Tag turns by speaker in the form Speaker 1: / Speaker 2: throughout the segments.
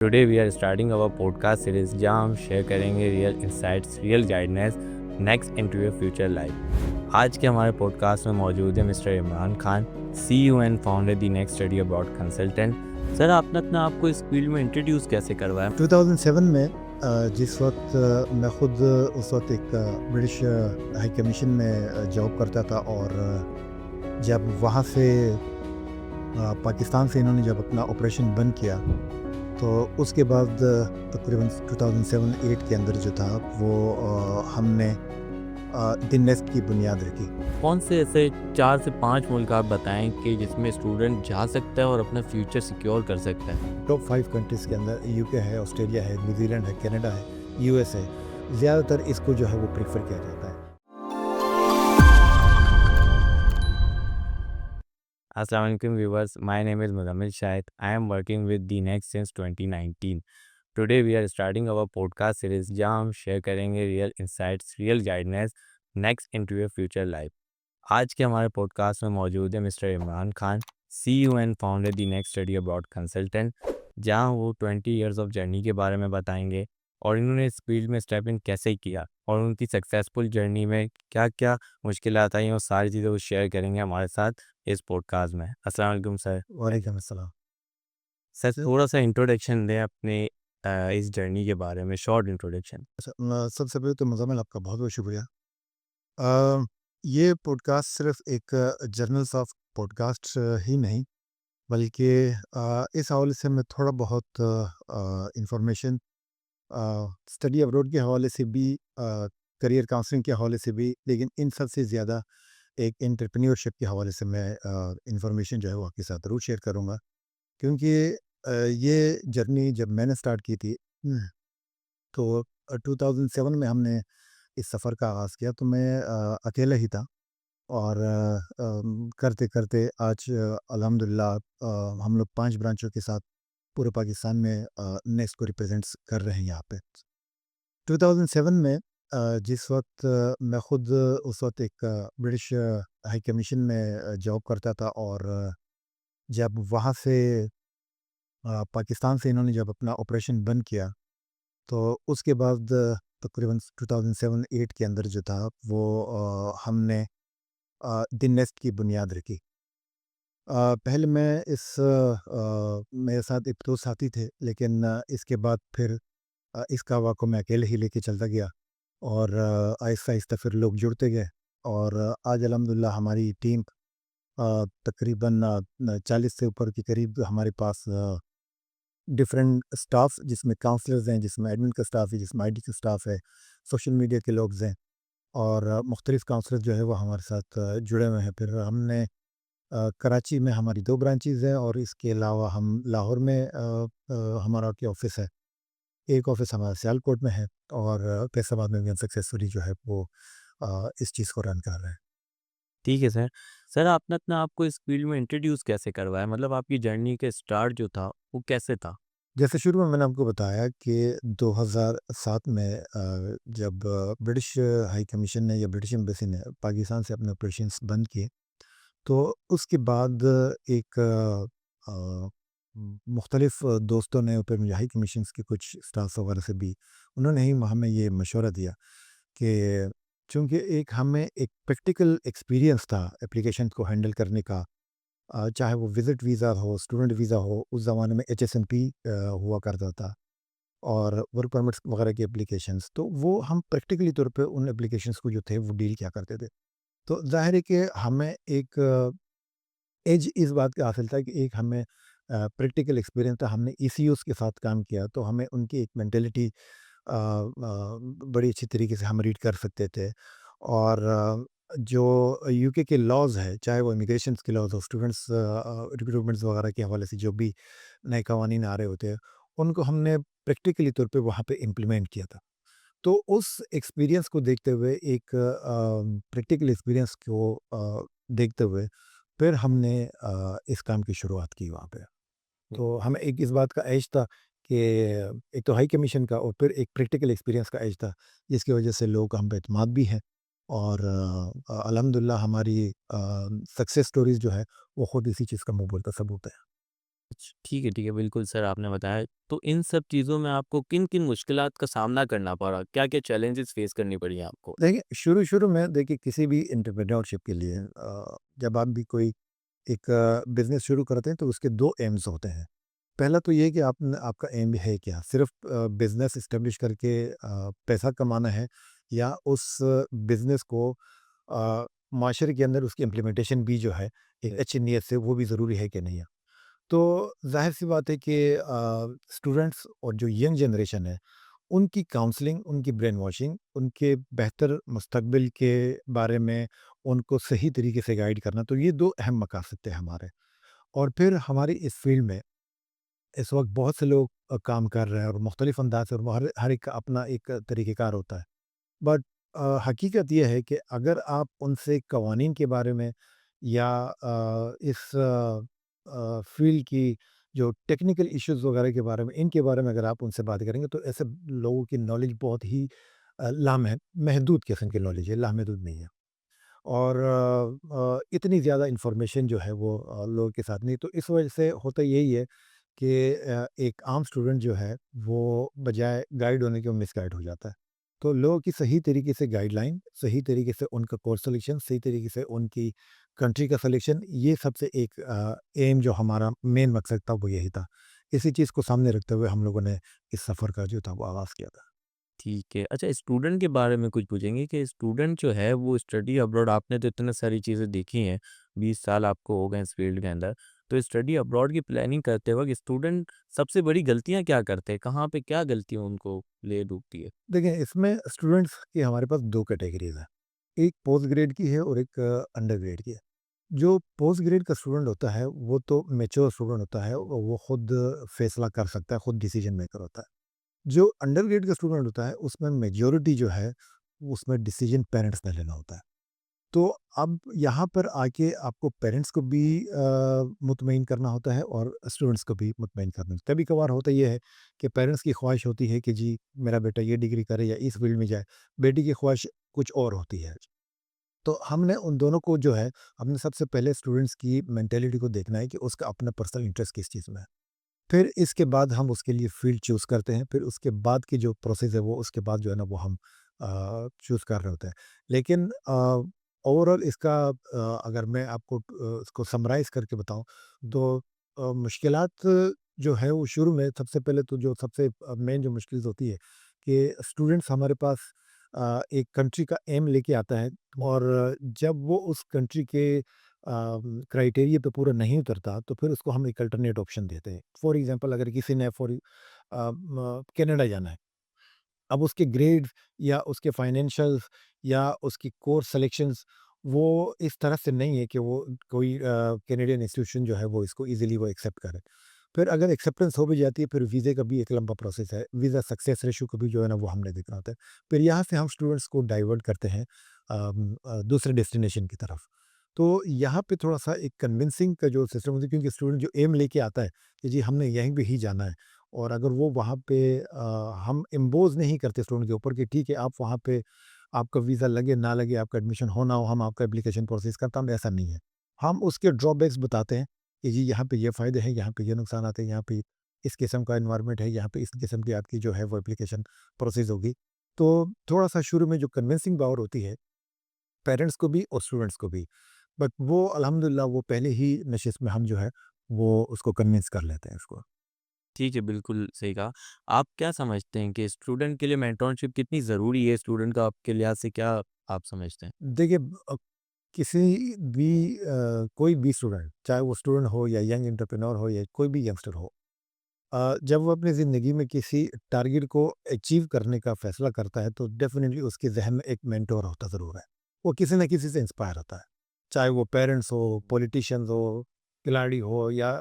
Speaker 1: Today we are starting our podcast series जहां हम share करेंगे real insights, real guidance next into your future life. आज के हमारे पॉडकास्ट में मौजूद है mister Imran Khan, CEO and founder the next study about consultant. Sir, आपने अपना आपको इस फील्ड में इंट्रोड्यूस कैसे करवाया?
Speaker 2: 2007 में जिस वक्त मैं खुद उस वक्त एक ब्रिटिश हाई कमीशन में जॉब करता था, और जब वहाँ से पाकिस्तान से इन्होंने जब अपना ऑपरेशन बंद किया, तो उसके बाद तकरीबन 2007-8 के अंदर जो था वो हमने द नेस्ट की बुनियाद रखी।
Speaker 1: कौन से ऐसे 4 से 5 मुल्क आप बताएं कि जिसमें स्टूडेंट जा सकता है और अपना फ्यूचर सिक्योर कर सकता है?
Speaker 2: टॉप 5 कंट्रीज़ के अंदर यूके है, ऑस्ट्रेलिया है, न्यूजीलैंड है, कनाडा है, यूएस है। ज़्यादातर इसको जो है वो प्रेफर किया जाता है।
Speaker 1: Assalamu alaikum viewers, my name is Muzammil Shahid. I am working with the Next since 2019. Today we are starting our podcast series जहां हम शेयर करेंगे real insights, real guidance next into your future life. आज के हमारे podcast में मौजूद है mister Imran Khan, CEO and founder the next study about consultant, जहां वो 20 इयर्स ऑफ जर्नी के बारे में बताएंगे और इन्होंने इस फील्ड में स्टेप इन कैसे किया और उनकी सक्सेसफुल जर्नी में क्या क्या मुश्किलात आई, वो सारी चीज़ें वो शेयर करेंगे हमारे साथ इस पॉडकास्ट में। अस्सलाम वालेकुम सर।
Speaker 2: वालेकुम अस्सलाम।
Speaker 1: सर,
Speaker 2: सर,
Speaker 1: थोड़ा सा इंट्रोडक्शन दें अपने इस जर्नी के बारे में, शॉर्ट इंट्रोडक्शन।
Speaker 2: अच्छा, सबसे पहले तो मुज़म्मिल आपका बहुत बहुत शुक्रिया। अ, ये पॉडकास्ट सिर्फ एक जर्नल्स ऑफ पॉडकास्ट ही नहीं, बल्कि इस हवाले से मैं थोड़ा बहुत इंफॉर्मेशन स्टडी अब्रॉड के हवाले से भी, करियर काउंसलिंग के हवाले से भी, लेकिन इन सब से ज़्यादा एक एंटरप्रेन्योरशिप के हवाले से मैं इंफॉर्मेशन जो है वो आपके साथ ज़रूर शेयर करूँगा। क्योंकि ये जर्नी जब मैंने स्टार्ट की थी, तो 2007 में हमने इस सफ़र का आगाज़ किया, तो मैं अकेला ही था। और करते-करते आज अल्हम्दुलिल्लाह हम लोग 5 ब्रांचों के साथ पूरे पाकिस्तान में नेस्ट को रिप्रेज़ेंट्स कर रहे हैं यहाँ पे। 2007 में जिस वक़्त मैं खुद उस वक़्त एक ब्रिटिश हाई कमीशन में जॉब करता था, और जब वहाँ से पाकिस्तान से इन्होंने जब अपना ऑपरेशन बंद किया, तो उसके बाद तकरीबन 2007-8 के अंदर जो था वो हमने द नेस्ट की बुनियाद रखी। पहले मैं मेरे साथ एक 2 साथी थे, लेकिन इसके बाद फिर इस कहवा को मैं अकेले ही लेके चलता गया, और आहिस्ता-आहिस्ता फिर लोग जुड़ते गए, और आज अल्हम्दुलिल्लाह हमारी टीम तकरीबन 40 से ऊपर के करीब हमारे पास डिफरेंट स्टाफ, जिसमें काउंसलर्स हैं, जिसमें एडमिन का स्टाफ है, जिसमें आईटी का स्टाफ है, सोशल मीडिया के लोग हैं, और मुख्तलिफ काउंसलर जो है वो हमारे साथ जुड़े हुए हैं। फिर हमने कराची में हमारी 2 ब्रांचेज़ हैं, और इसके अलावा हम लाहौर में हमारा के ऑफ़िस है। एक ऑफ़िस हमारा सियालकोट में है, और फैसलाबाद में भी हम सक्सेसफुली जो है वो इस चीज़ को रन कर रहे हैं।
Speaker 1: ठीक है सर। सर, आपने अपना आपको इस फील्ड में इंट्रोड्यूस कैसे करवाया? मतलब आपकी जर्नी के स्टार्ट जो था, वो कैसे था?
Speaker 2: जैसे शुरू में मैंने आपको बताया कि 2007 में जब ब्रिटिश हाई कमीशन ने या ब्रिटिश एम्बेसी ने पाकिस्तान से अपने ऑपरेशंस बंद किए, तो उसके बाद एक मुख्तलिफ दोस्तों ने, फिर मुझे हाई कमीशंस के कुछ स्टाफ वगैरह से भी उन्होंने ही हमें ये मशवरा दिया कि चूँकि एक हमें एक प्रैक्टिकल एक्सपीरियंस था एप्लीकेशन को हैंडल करने का, चाहे वो विज़िट वीज़ा हो, स्टूडेंट वीज़ा हो, उस ज़माने में एचएसएमपी हुआ करता था, और वर्क परमिट्स वगैरह की एप्लीकेशंस, तो वो हम प्रैक्टिकली तौर पे उन एप्लीकेशंस को जो थे वो डील किया करते थे। तो ज़ाहिर है कि हमें एक एज इस बात का हासिल था कि एक हमें प्रैक्टिकल एक्सपीरियंस था, हमने ईसीयूज़ के साथ काम किया, तो हमें उनकी एक मेंटालिटी बड़ी अच्छी तरीके से हम रीड कर सकते थे। और जो यूके के लॉज़ है, चाहे वो इमिग्रेशंस के लॉज़ हो, स्टूडेंट्स रिक्रूटमेंट्स वगैरह के हवाले से जो भी नए कवानीन आ रहे होते हैं, उनको हमने प्रैक्टिकली तौर पे वहाँ पे इम्प्लीमेंट किया था। तो उस एक्सपीरियंस को देखते हुए, एक प्रैक्टिकल एक्सपीरियंस को देखते हुए, फिर हमने इस काम की शुरुआत की वहाँ पे। तो हमें एक इस बात का एज था कि एक तो हाई कमीशन का, और फिर एक प्रैक्टिकल एक्सपीरियंस का एज था, जिसकी वजह से लोग हम पे एतमाद भी हैं, और अल्हम्दुलिल्लाह हमारी सक्सेस स्टोरीज़ जो है वो खुद इसी चीज़ का मुँह बोलता सबूत है।
Speaker 1: ठीक है, बिल्कुल सर आपने बताया। तो इन सब चीज़ों में आपको किन-किन मुश्किलात का सामना करना पड़ा? क्या-क्या चैलेंजेस फेस करनी पड़ी आपको?
Speaker 2: देखिए, शुरू-शुरू में देखिए किसी भी एंटरप्रेन्योरशिप के लिए जब आप भी कोई एक बिज़नेस शुरू करते हैं तो उसके 2 एम्स होते हैं। पहला तो ये है कि आपका एम है क्या? सिर्फ़ बिज़नेस एस्टेब्लिश करके पैसा कमाना है या उस बिज़नेस को माशरे के अंदर उसकी इम्प्लीमेंटेशन भी जो है एक अच्छी नीयत से वो भी ज़रूरी है कि नहीं है? तो ज़ाहिर-सी बात है कि स्टूडेंट्स और जो यंग जनरेशन है, उनकी काउंसलिंग, उनकी ब्रेन वॉशिंग, उनके बेहतर मुस्तकबिल के बारे में उनको सही तरीके से गाइड करना, तो ये 2 अहम मकासद थे हमारे। और फिर हमारी इस फ़ील्ड में इस वक़्त बहुत से लोग काम कर रहे हैं और मुख्तलिफ़ अंदाज़ से और वो हर हर एक का अपना एक तरीक़ेकार होता है। बट हकीकत ये है कि अगर आप उनसे कवानीन के बारे में या इस फ़ील्ड की जो टेक्निकल इश्यूज़ वगैरह के बारे में, इनके बारे में अगर आप उनसे बात करेंगे तो ऐसे लोगों की नॉलेज बहुत ही महदूद किस्म की नॉलेज है, लामहदूद नहीं है। और इतनी ज़्यादा इन्फॉर्मेशन जो है वो लोगों के साथ नहीं, तो इस वजह से होता यही है कि एक आम स्टूडेंट जो है वो बजाय गाइड होने के वो मिसगाइड हो जाता है। तो लोगों की सही तरीके से गाइडलाइन, सही तरीके से उनका कोर्स सिलेक्शन, सही तरीके से उनकी कंट्री का सिलेक्शन, ये सबसे एक एम जो हमारा मेन मकसद था वो यही था। इसी चीज़ को सामने रखते हुए हम लोगों ने इस सफ़र का जो था वो आगाज़ किया था।
Speaker 1: ठीक है। अच्छा स्टूडेंट के बारे में कुछ पूछेंगे कि स्टूडेंट जो है वो स्टडी अब्रॉड आपने तो इतने सारी चीज़ें देखी हैं, 20 साल आपको हो गए इस फ़ील्ड के अंदर। तो स्टडी अब्रॉड की प्लानिंग करते वक़्त स्टूडेंट सबसे बड़ी गलतियाँ क्या करते हैं? कहाँ पे क्या गलतियाँ उनको ले डूबती है?
Speaker 2: देखिए, इसमें स्टूडेंट्स की हमारे पास 2 कैटेगरीज़ हैं। एक पोस्ट ग्रेड की है और एक अंडर ग्रेड की है। जो पोस्ट ग्रेड का स्टूडेंट होता है, वो तो मैच्योर स्टूडेंट होता है और वो खुद फैसला कर सकता है, खुद डिसीजन मेकर होता है। जो अंडर ग्रेड का स्टूडेंट होता है, उसमें मेजॉरिटी जो है, उसमें डिसीजन पेरेंट्स ने लेना होता है। तो अब यहाँ पर आके आपको पेरेंट्स को भी मुतमईन करना होता है और स्टूडेंट्स को भी मुतमईन करना होता है। कभी-कभार होता ये है कि पेरेंट्स की ख्वाहिश होती है कि जी, मेरा बेटा ये डिग्री करे या इस फील्ड में जाए, बेटी की ख्वाहिश कुछ और होती है। तो हमने उन दोनों को जो है, हमने सबसे पहले स्टूडेंट्स की मेंटालिटी को देखना है कि उसका अपना पर्सनल इंटरेस्ट किस चीज़ में है। फिर इसके बाद हम उसके लिए फ़ील्ड चूज़ करते हैं, फिर उसके बाद की जो प्रोसेस है वो उसके बाद जो है ना वो हम चूज़ कर रहे होते हैं। लेकिन ओवरऑल इसका अगर मैं आपको इसको समराइज़ करके बताऊँ तो मुश्किलात जो है वो शुरू में सबसे पहले तो जो सबसे मेन जो मुश्किल होती है कि स्टूडेंट्स हमारे पास एक कंट्री का एम लेके आता है और जब वो उस कंट्री के क्राइटेरिया पे पूरा नहीं उतरता तो फिर उसको हम एक अल्टरनेट ऑप्शन देते हैं। फॉर एग्ज़ाम्पल अगर किसी ने कनाडा जाना है, अब उसके ग्रेड्स या उसके फाइनेंशियल्स या उसकी कोर्स सिलेक्शंस वो इस तरह से नहीं है कि वो कोई कैनेडियन इंस्टीट्यूशन जो है वो इसको ईज़िली वो एक्सेप्ट करे। फिर अगर एक्सेप्टेंस हो भी जाती है फिर वीज़े का भी एक लंबा प्रोसेस है। वीज़ा सक्सेस रेशियो को भी जो है ना वो हमने देखना होता है। फिर यहाँ से हम स्टूडेंट्स को डाइवर्ट करते हैं दूसरे डेस्टिनेशन की तरफ। तो यहाँ पे थोड़ा-सा एक कन्विंसिंग का जो सिस्टम होता है क्योंकि स्टूडेंट जो एम लेके आता है कि जी हमने यहीं पे ही जाना है और अगर वो वहाँ पे हम इम्पोज़ नहीं करते स्टूडेंट के ऊपर कि ठीक है आप वहाँ पे आपका वीज़ा लगे ना लगे, आपका एडमिशन हो ना हो, हम आपका एप्लीकेशन प्रोसेस करते हैं, ऐसा नहीं है। हम उसके ड्रॉबैक्स बताते हैं कि जी यहाँ पे ये फ़ायदे हैं, यहाँ पे ये नुकसानात हैं, यहाँ पे इस किस्म का एनवायरनमेंट है, यहाँ पे इस किस्म की आपकी जो है वो एप्लीकेशन प्रोसेस होगी। तो थोड़ा-सा शुरू में जो कन्विंसिंग पावर होती है, पेरेंट्स को भी और स्टूडेंट्स को भी, बट वो अल्हम्दुलिल्लाह वो पहले ही नशिस्त में हम जो है, वो उसको कन्विंस कर लेते हैं उसको।
Speaker 1: ठीक है, बिल्कुल सही कहा। आप क्या समझते हैं कि स्टूडेंट के लिए मेंटरशिप कितनी ज़रूरी है? स्टूडेंट का आपके लिहाज़ से क्या आप समझते हैं?
Speaker 2: देखिए किसी भी कोई भी स्टूडेंट, चाहे वो स्टूडेंट हो या यंग एंटरप्रेन्योर हो या कोई भी यंगस्टर हो, जब वो अपनी ज़िंदगी में किसी टारगेट को अचीव करने का फैसला करता है, तो डेफ़िनिटली उसके ज़हन में एक मेंटर होता ज़रूर है। वो किसी न किसी से इंस्पायर होता है। चाहे वो पेरेंट्स हो, पॉलिटिशियंस हो, खिलाड़ी हो या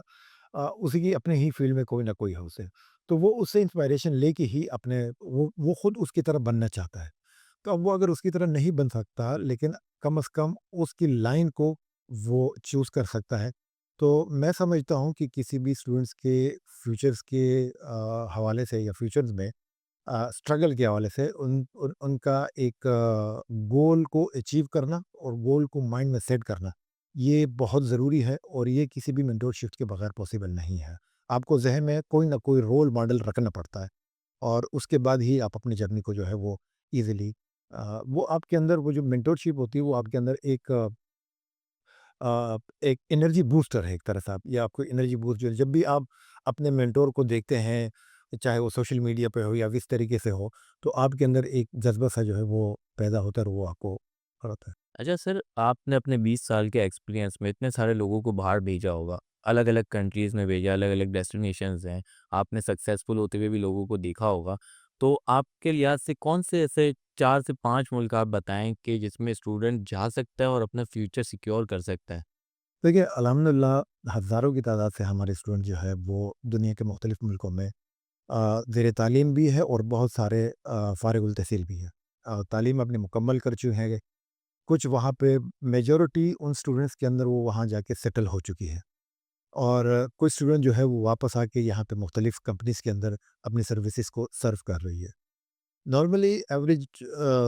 Speaker 2: उसी की अपने ही फ़ील्ड में कोई ना कोई हो उसे। तो वो उससे इंस्पायरेशन लेके ही अपने वो खुद उसकी तरह बनना चाहता है। तो अब वो अगर उसकी तरह नहीं बन सकता, लेकिन कम से कम उसकी लाइन को वो चूज़ कर सकता है। तो मैं समझता हूँ कि किसी भी स्टूडेंट्स के फ्यूचर्स के हवाले से या फ्यूचर्स में स्ट्रगल के हवाले से उनका एक गोल को अचीव करना और गोल को माइंड में सेट करना, ये बहुत ज़रूरी है और ये किसी भी मेंटरशिप के बगैर पॉसिबल नहीं है। आपको ज़हन में कोई ना कोई रोल मॉडल रखना पड़ता है और उसके बाद ही आप अपनी जर्नी को जो है वो ईज़िली वो आपके अंदर वो जो मेंटरशिप होती है वो आपके अंदर एक एनर्जी बूस्टर है एक तरह से आप ये आपको एनर्जी बूस्ट जो है जब भी आप अपने मेंटोर को देखते हैं, चाहे वो सोशल मीडिया पे हो या किस तरीके से हो, तो आपके अंदर एक जज़्बा सा जो है वो पैदा होता है और वो आपको कराता है।
Speaker 1: अच्छा सर, आपने अपने 20 साल के एक्सपीरियंस में इतने सारे लोगों को बाहर भेजा होगा, अलग-अलग कंट्रीज़ में भेजा, अलग-अलग डेस्टिनेशंस हैं, आपने सक्सेसफुल होते हुए भी लोगों को देखा होगा। तो आपके लिहाज़ से कौन से ऐसे 4 से 5 मुल्क आप बताएँ कि जिसमें स्टूडेंट जा सकता है और अपना फ्यूचर सिक्योर कर सकता है?
Speaker 2: देखिए, अल्हम्दुलिल्लाह हज़ारों की तादाद से हमारे स्टूडेंट जो है वो दुनिया के मुख्तलिफ़ मुल्कों में ज़ेर तालीम भी है और बहुत सारे फ़ारिगुल तहसील भी है। तालीम अपनी मुकम्मल कर चुके हैं, कुछ वहाँ पे मेजॉरिटी उन स्टूडेंट्स के अंदर वो वहाँ जाके सेटल हो चुकी है और कुछ स्टूडेंट जो है वो वापस आके यहाँ पे मुख्तलिफ़ कंपनीज़ के अंदर अपनी सर्विसेज़ को सर्व कर रही है। नॉर्मली एवरेज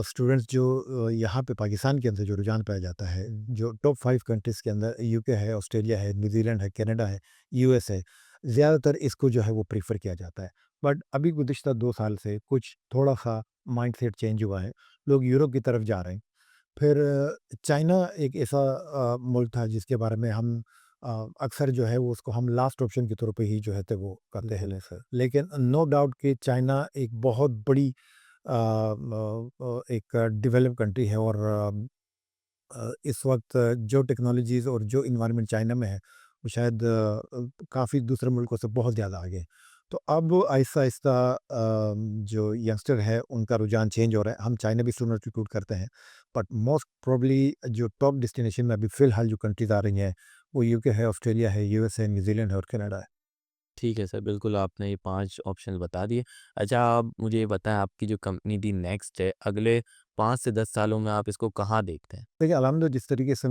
Speaker 2: स्टूडेंट्स जो यहाँ पे पाकिस्तान के अंदर जो रुझान पाया जाता है, जो टॉप 5 कंट्रीज़ के अंदर यूके है, ऑस्ट्रेलिया है, न्यूज़ीलैंड है, कनाडा है, यूएस है, ज़्यादातर इसको जो है वो प्रेफ़र किया जाता है। बट अभी गुज़िश्ता 2 साल से कुछ थोड़ा-सा माइंडसेट चेंज हुआ है, लोग यूरोप की तरफ जा रहे हैं। फिर चाइना एक ऐसा मुल्क था जिसके बारे में हम अक्सर जो है वो उसको हम लास्ट ऑप्शन के तौर पे ही जो है तो वो करते हैं।
Speaker 1: बिल्कुल है सर।
Speaker 2: लेकिन नो डाउट कि चाइना एक बहुत बड़ी एक डेवलप कंट्री है और इस वक्त जो टेक्नोलॉजीज़ और जो इन्वायरमेंट चाइना में है वो शायद काफ़ी दूसरे मुल्कों से बहुत ज़्यादा आगे है। तो अब आहिस्ता-आहिस्ता जो यंगस्टर है उनका रुझान चेंज हो रहा है। हम चाइना भी स्टूडेंट रिक्रूट करते हैं, बट मोस्ट प्रोबेबली जो टॉप डेस्टिनेशन में अभी फ़िलहाल जो कंट्रीज़ आ रही हैं, वो यूके है, ऑस्ट्रेलिया है, यूएस है, न्यूज़ीलैंड है और कनाडा है।
Speaker 1: ठीक है सर, बिल्कुल आपने ये 5 ऑप्शन बता दिए। अच्छा, आप मुझे ये बताएँ, आपकी जो कंपनी दी नेक्स्ट है, अगले 5 से 10 सालों में आप इसको कहाँ देखते हैं?
Speaker 2: देखिए, अल्हम्दुलिल्लाह जिस तरीके से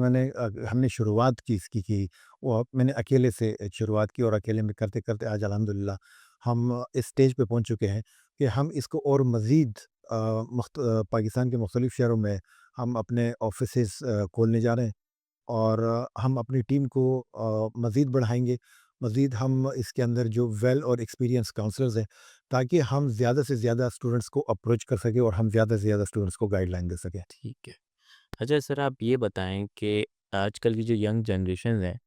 Speaker 2: हमने शुरुआत की इसकी वो मैंने अकेले से शुरुआत की और अकेले में करते-करते आज अल्हम्दुलिल्लाह हम इस स्टेज पे पहुँच चुके हैं कि हम इसको और मज़ीद पाकिस्तान के मुख्तलिफ़ शहरों में हम अपने ऑफ़िसेज़ खोलने जा रहे हैं और हम अपनी टीम को मज़ीद बढ़ाएँगे। मज़ीद हम इसके अंदर जो वेल और एक्सपीरियंस काउंसलर्स हैं, ताकि हम ज़्यादा से ज़्यादा स्टूडेंट्स को अप्रोच कर सकें और हम ज़्यादा से ज़्यादा स्टूडेंट्स को गाइडलाइन दे सकें।
Speaker 1: ठीक है। अच्छा सर, आप ये बताएँ कि आजकल की जो यंग जनरेशन है,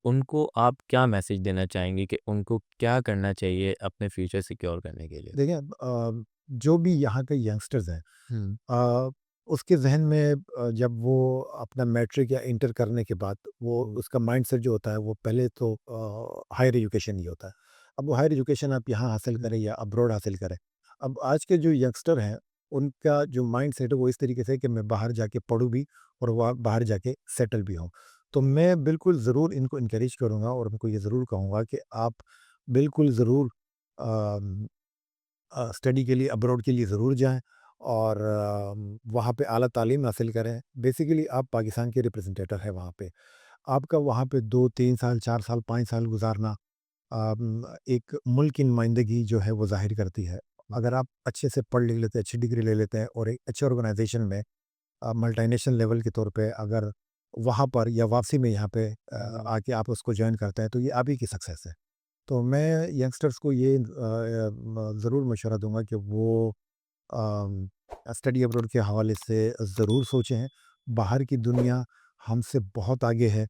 Speaker 1: उनको आप क्या मैसेज देना चाहेंगे कि उनको क्या करना चाहिए अपने फ्यूचर सिक्योर करने के लिए?
Speaker 2: देखिए जो भी यहाँ के यंगस्टर्स हैं
Speaker 1: हुँ,
Speaker 2: अ, उसके ज़हन में जब वो अपना मैट्रिक या इंटर करने के बाद वो
Speaker 1: हुँ,
Speaker 2: उसका माइंडसेट जो होता है वो पहले तो हायर एजुकेशन ही होता है। अब वो हायर एजुकेशन आप यहाँ हासिल
Speaker 1: हुँ,
Speaker 2: करें या अब्रॉड हासिल करें। अब आज के जो यंगस्टर हैं उनका जो माइंडसेट है वो इस तरीके से है कि मैं बाहर जाके पढूँ भी और वहाँ बाहर जाके सेटल भी होऊँ। तो मैं बिल्कुल ज़रूर इनको एनकरेज करूँगा और उनको ये ज़रूर कहूँगा कि आप बिल्कुल ज़रूर अ स्टडी के लिए अब्रॉड के लिए ज़रूर जाएँ और वहाँ पे आला तालीम हासिल करें। बेसिकली आप पाकिस्तान के रिप्रेजेंटेटिव हैं वहाँ पे। आपका वहाँ पे 2-3 साल, 4 साल, 5 साल गुज़ारना एक मुल्क की नुमाइंदगी जो है वो ज़ाहिर करती है। अगर आप अच्छे से पढ़ लिख लेते हैं, अच्छी डिग्री ले लेते हैं और एक अच्छे ऑर्गनाइज़ेशन में मल्टीनेशनल लेवल के तौर पे अगर वहाँ पर या वापसी में यहाँ पे
Speaker 1: हुँ।
Speaker 2: आके आप उसको जॉइन करते हैं, तो ये आप ही की सक्सेस है। तो मैं यंगस्टर्स को ये ज़रूर मशवरा दूँगा कि वो स्टडी अब्रॉड के हवाले से ज़रूर सोचें। बाहर की दुनिया हमसे बहुत आगे है।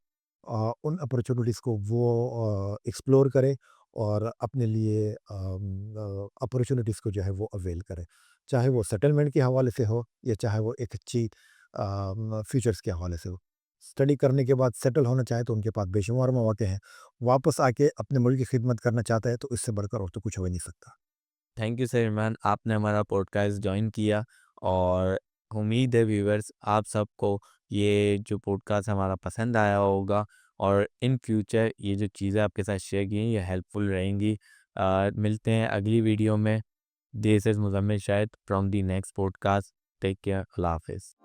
Speaker 2: उन अपॉर्चुनिटीज़ को वो एक्सप्लोर करें और अपने लिए अपॉर्चुनिटीज़ को जो है वो अवेल करें। चाहे वो सेटलमेंट के हवाले से हो या चाहे वो एक अच्छी फ्यूचर्स के हवाले से हो। स्टडी करने के बाद सेटल होना चाहे तो उनके पास बेशुमार मौके हैं। वापस आके अपने मुल्क की खिदमत करना चाहता है तो इससे बढ़कर और तो कुछ हो ही नहीं सकता।
Speaker 1: थैंक यू सर इरमान, आपने हमारा पॉडकास्ट जॉइन किया और उम्मीद है व्यूअर्स आप सबको ये जो पॉडकास्ट हमारा पसंद आया होगा और इन फ्यूचर ये जो चीज़ें आपके साथ शेयर की हैं ये हेल्पफुल रहेंगी। मिलते हैं अगली वीडियो में। This is Muzammil Shahid from the next podcast. Take care. अल्लाह हाफ़िज़।